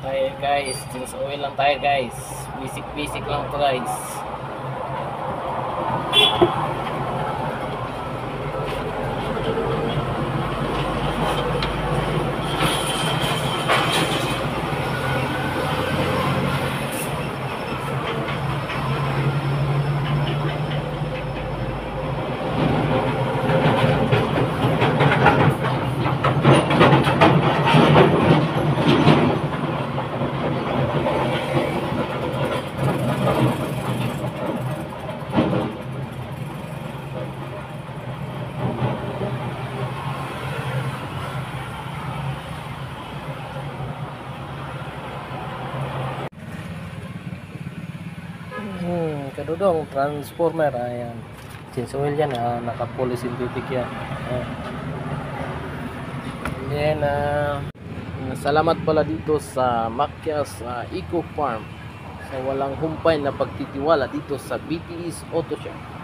Tayo guys, sa oil lang tayo guys. Basic lang to guys. Kadudong transformer, ayan. Change oil yan, naka-fully synthetic yan. And then, salamat pala dito sa Makyas Eco Farm sa walang humpay na pagtitiwala dito sa BTS Auto Shop.